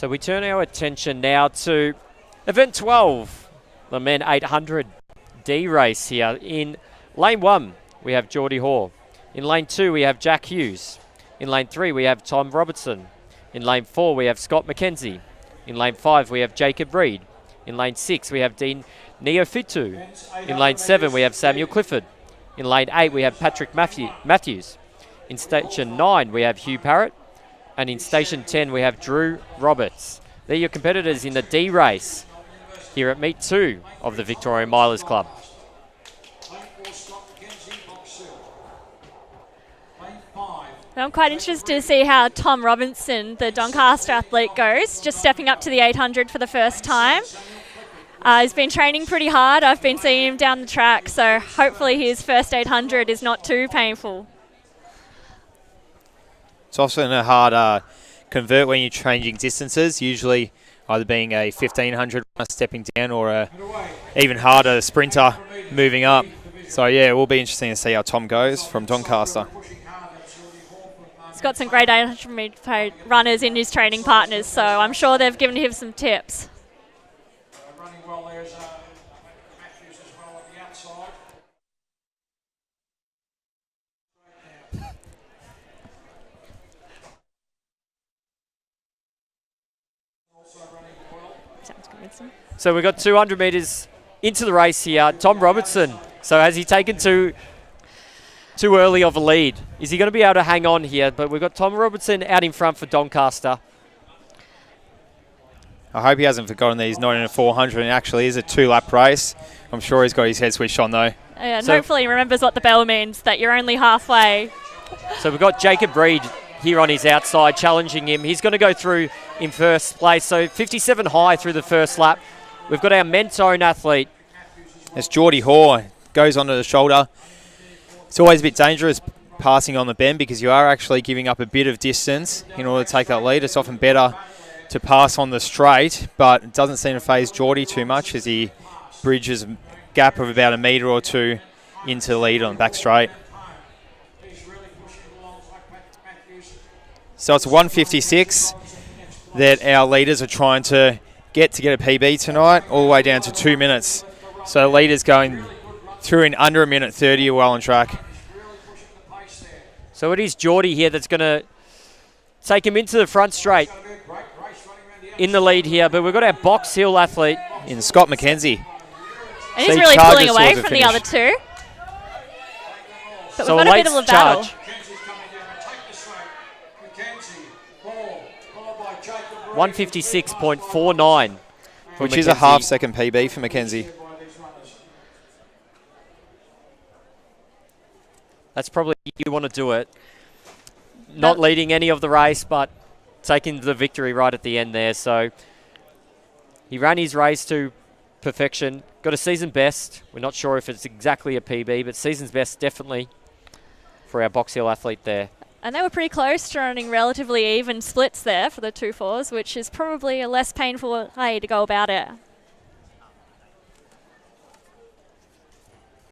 So we turn our attention now to event 12, the men 800 D race here. In lane 1, we have Geordie Hoare. In lane 2, we have Jack Hughes. In lane 3, we have Tom Robertson. In lane 4, we have Scott McKenzie. In lane 5, we have Jacob Reed. In lane 6, we have Dean Neofitu. In lane 7, we have Samuel Clifford. In lane 8, we have Patrick Matthews. In station 9, we have Hugh Parrott. And in station 10, we have Drew Roberts. They're your competitors in the D race here at Meet 2 of the Victorian Milers Club. I'm quite interested to see how Tom Robinson, the Doncaster athlete, goes, just stepping up to the 800 for the first time. He's been training pretty hard. I've been seeing him down the track, so hopefully his first 800 is not too painful. It's often a hard convert when you're changing distances, usually either being a 1500 runner stepping down or a even harder sprinter moving up. So yeah, it will be interesting to see how Tom goes from Doncaster. He's got some great 800 runners in his training partners, so I'm sure they've given him some tips. Running well there is Matthews as well on the outside. Sounds convincing. So we've got 200 metres into the race here. Tom Robertson. So has he taken too early of a lead? Is he going to be able to hang on here? But we've got Tom Robertson out in front for Doncaster. I hope he hasn't forgotten that he's not in a 400 and actually is a 2-lap race. I'm sure he's got his head switched on though. And hopefully he remembers what the bell means, that you're only halfway. So we've got Jacob Reed here on his outside challenging him. He's going to go through in first place. So 57 high through the first lap. We've got our men's own athlete. It's Geordie Hoare, goes onto the shoulder. It's always a bit dangerous passing on the bend because you are actually giving up a bit of distance in order to take that lead. It's often better to pass on the straight, but it doesn't seem to faze Geordie too much as he bridges a gap of about a metre or two into the lead on the back straight. So it's 156 that our leaders are trying to get a PB tonight, all the way down to 2 minutes. So leaders going through in under a minute 30 are well on track. So it is Geordie here that's going to take him into the front straight in the lead here. But we've got our Box Hill athlete in Scott McKenzie. And he's really pulling away from the other two. But so we've got a bit of a battle. 156.49. Which is a half-second PB for McKenzie. That's probably you want to do it. Not leading any of the race, but taking the victory right at the end there. So he ran his race to perfection. Got a season best. We're not sure if it's exactly a PB, but season's best definitely for our Box Hill athlete there. And they were pretty close to running relatively even splits there for the 2-4s, which is probably a less painful way to go about it.